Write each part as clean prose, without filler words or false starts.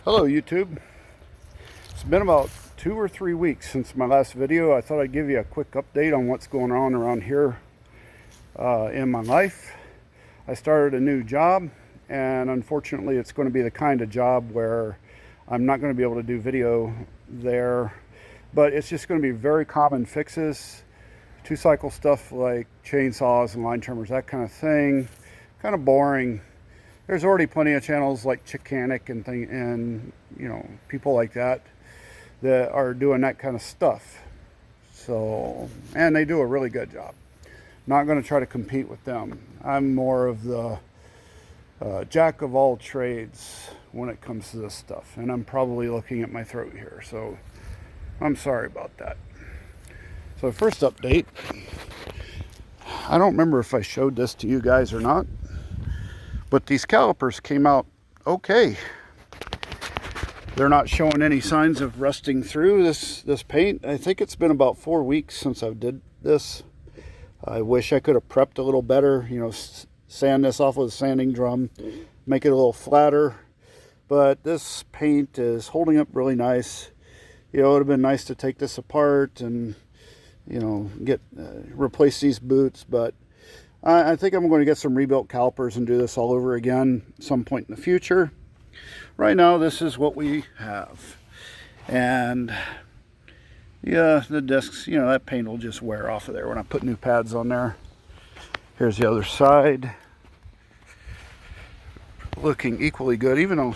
Hello YouTube. It's been about 2 or 3 weeks since my last video. I thought I'd give you a quick update on what's going on around here in my life. I started a new job, and unfortunately it's going to be the kind of job where I'm not going to be able to do video there, but it's just going to be very common fixes, 2-cycle stuff like chainsaws and line trimmers, that kind of thing. Kind of boring. There's already plenty of channels like Chickanic and you know, people like that are doing that kind of stuff. So, and they do a really good job. Not going to try to compete with them. I'm more of the jack of all trades when it comes to this stuff, and I'm probably looking at my throat here, so I'm sorry about that. So first update, I don't remember if I showed this to you guys or not, but these calipers came out okay. They're not showing any signs of rusting through this paint. I think it's been about 4 weeks since I did this. I wish I could have prepped a little better, you know, sand this off with a sanding drum, make it a little flatter. But this paint is holding up really nice. You know, it would have been nice to take this apart and, you know, replace these boots, but I think I'm going to get some rebuilt calipers and do this all over again at some point in the future. Right now, this is what we have. And yeah, the discs, you know, that paint will just wear off of there when I put new pads on there. Here's the other side. Looking equally good, even though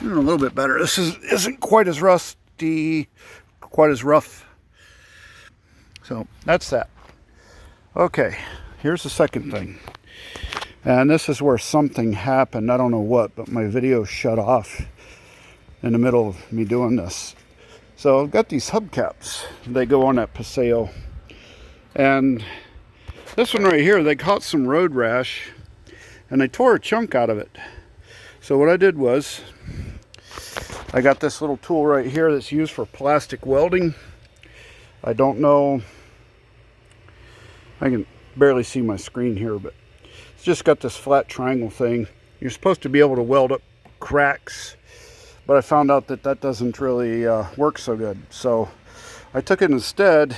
a little bit better. This isn't quite as rusty, quite as rough. So that's that. Okay. Here's the second thing, and this is where something happened. I don't know what, but my video shut off in the middle of me doing this. So I've got these hubcaps. They go on that Paseo, and this one right here, they caught some road rash, and they tore a chunk out of it. So what I did was, I got this little tool right here that's used for plastic welding. I don't know, I can barely see my screen here, but it's just got this flat triangle thing. You're supposed to be able to weld up cracks, but I found out that that doesn't really work so good. So I took it instead.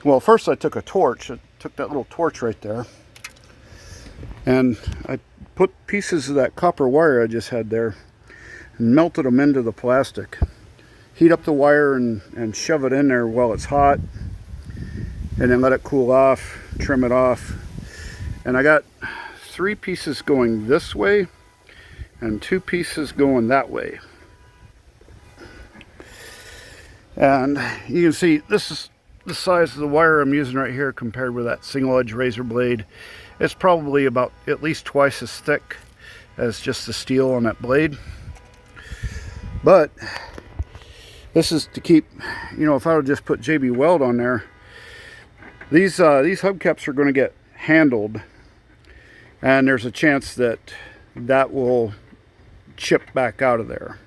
Well, first I took a torch. I took that little torch right there, and I put pieces of that copper wire I just had there and melted them into the plastic. Heat up the wire and shove it in there while it's hot, and then let it cool off, trim it off. And I got 3 pieces going this way and 2 pieces going that way. And you can see this is the size of the wire I'm using right here compared with that single edge razor blade. It's probably about at least twice as thick as just the steel on that blade. But this is to keep, you know, if I would just put JB Weld on there, these hubcaps are going to get handled, and there's a chance that that will chip back out of there.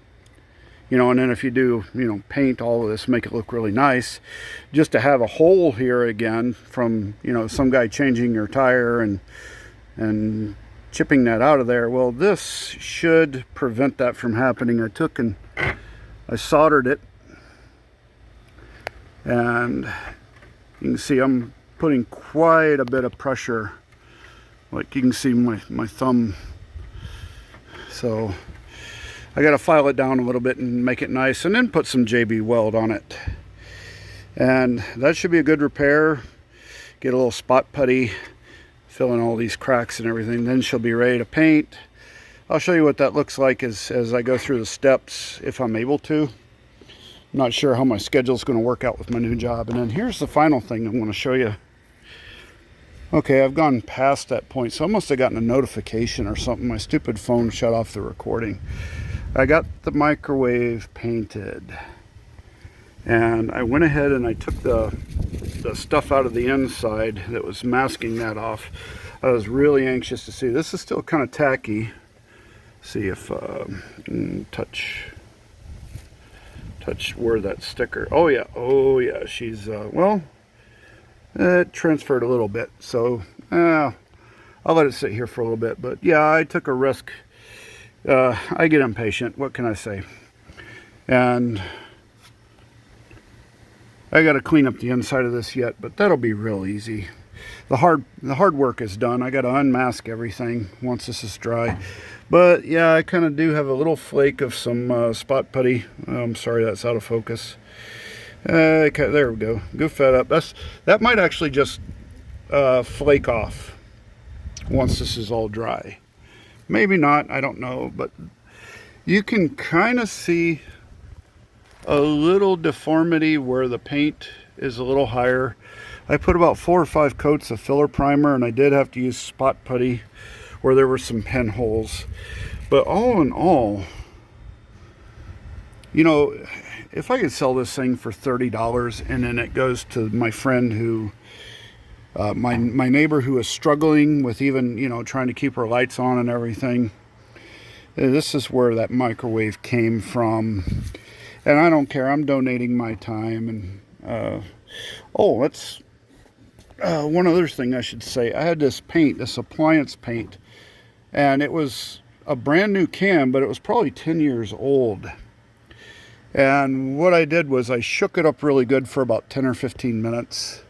You know, and then if you do, you know, paint all of this, make it look really nice, just to have a hole here again from, you know, some guy changing your tire and chipping that out of there. Well, this should prevent that from happening. I took and I soldered it, and you can see I'm putting quite a bit of pressure. Like you can see my thumb. So I got to file it down a little bit and make it nice, and then put some JB Weld on it. And that should be a good repair. Get a little spot putty, fill in all these cracks and everything. Then she'll be ready to paint. I'll show you what that looks like as I go through the steps, if I'm able to. I'm not sure how my schedule's going to work out with my new job. And then here's the final thing I'm going to show you. Okay, I've gone past that point, so I must have gotten a notification or something. My stupid phone shut off the recording. I got the microwave painted, and I went ahead and I took the stuff out of the inside that was masking that off. I was really anxious to see. This is still kind of tacky. See if touch where that sticker. Oh yeah, she's well, it transferred a little bit, so I'll let it sit here for a little bit. But yeah, I took a risk I get impatient. What can I say? And I got to clean up the inside of this yet, but that'll be real easy. The hard work is done. I got to unmask everything once this is dry. But yeah, I kind of do have a little flake of some spot putty. I'm sorry, that's out of focus. Okay, there we go. Goof that up. That might actually just flake off once this is all dry. Maybe not, I don't know, but you can kind of see a little deformity where the paint is a little higher. I put about 4 or 5 coats of filler primer, and I did have to use spot putty where there were some pen holes. But all in all, you know, if I could sell this thing for $30 and then it goes to my friend who, my neighbor who is struggling with even, you know, trying to keep her lights on and everything. This is where that microwave came from. And I don't care, I'm donating my time. And, oh, that's one other thing I should say. I had this paint, this appliance paint, and it was a brand new can, but it was probably 10 years old. And what I did was I shook it up really good for about 10 or 15 minutes.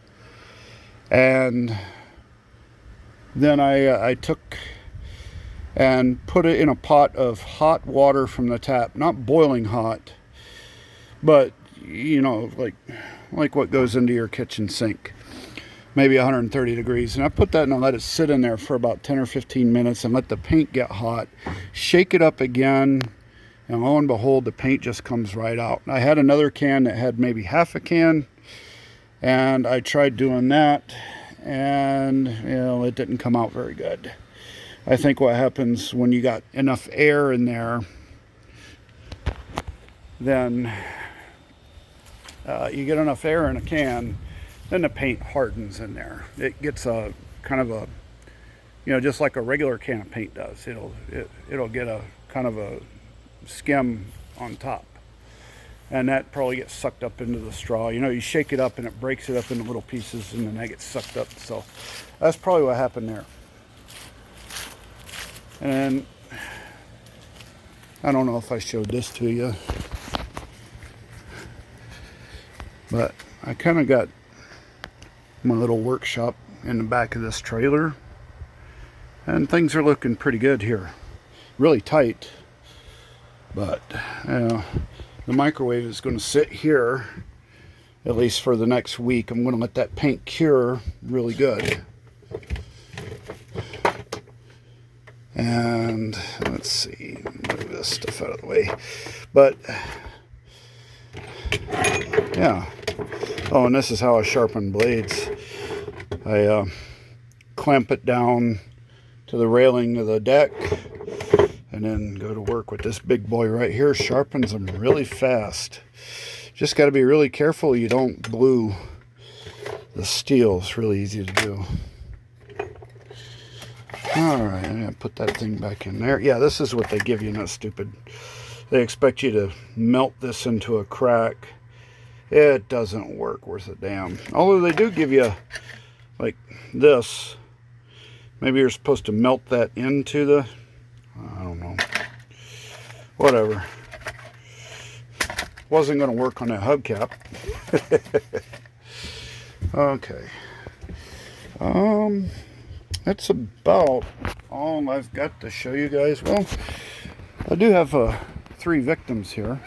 And then I took and put it in a pot of hot water from the tap, not boiling hot, but, you know, like what goes into your kitchen sink, maybe 130 degrees. And I put that and I let it sit in there for about 10 or 15 minutes and let the paint get hot. Shake it up again, and lo and behold, the paint just comes right out. I had another can that had maybe half a can, and I tried doing that, and, you know, it didn't come out very good. I think what happens when you got enough air in there, then you get enough air in a can, then the paint hardens in there. It gets a kind of a, you know, just like a regular can of paint does. It'll get a kind of a skim on top, and that probably gets sucked up into the straw. You know, you shake it up and it breaks it up into little pieces, and then that gets sucked up. So that's probably what happened there. And I don't know if I showed this to you, but I kind of got my little workshop in the back of this trailer, and things are looking pretty good here. Really tight, but the microwave is going to sit here at least for the next week. I'm going to let that paint cure really good. And let's see, move this stuff out of the way. But yeah. Oh, and this is how I sharpen blades. I clamp it down to the railing of the deck and then go to work with this big boy right here. Sharpens them really fast. Just got to be really careful you don't glue the steel. It's really easy to do. Alright, I'm going to put that thing back in there. Yeah, this is what they give you, not stupid. They expect you to melt this into a crack. It doesn't work worth a damn. Although they do give you, like this. Maybe you're supposed to melt that into the, I don't know. Whatever. Wasn't going to work on that hubcap. Okay. That's about all I've got to show you guys. Well, I do have 3 victims here.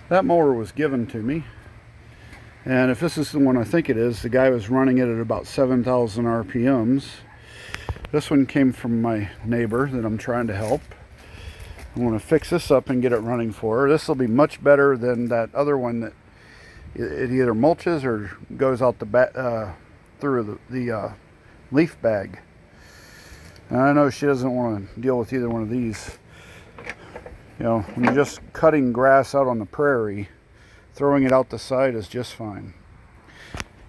That mower was given to me, and if this is the one I think it is, the guy was running it at about 7,000 RPMs. This one came from my neighbor that I'm trying to help. I want to fix this up and get it running for her. This will be much better than that other one that it either mulches or goes out the back through the leaf bag. And I know she doesn't want to deal with either one of these. You know, when you're just cutting grass out on the prairie, throwing it out the side is just fine.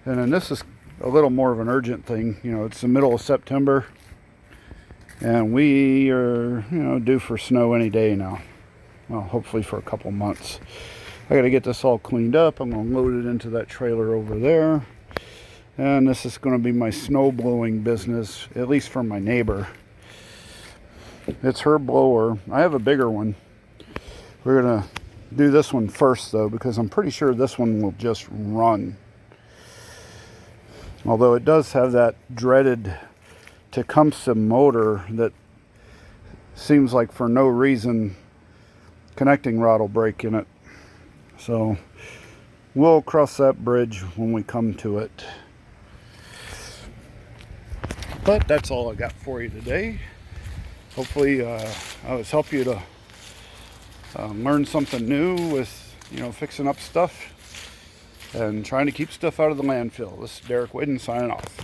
And then this is a little more of an urgent thing. You know, it's the middle of September, and we are, you know, due for snow any day now. Well, hopefully for a couple months. I got to get this all cleaned up. I'm going to load it into that trailer over there. And this is going to be my snow blowing business, at least for my neighbor. It's her blower. I have a bigger one. We're gonna do this one first though, because I'm pretty sure this one will just run. Although it does have that dreaded Tecumseh motor that seems like for no reason connecting rod will break in it. So we'll cross that bridge when we come to it. But that's all I got for you today. Hopefully I was help you to learn something new with, fixing up stuff and trying to keep stuff out of the landfill. This is Derek Whidden signing off.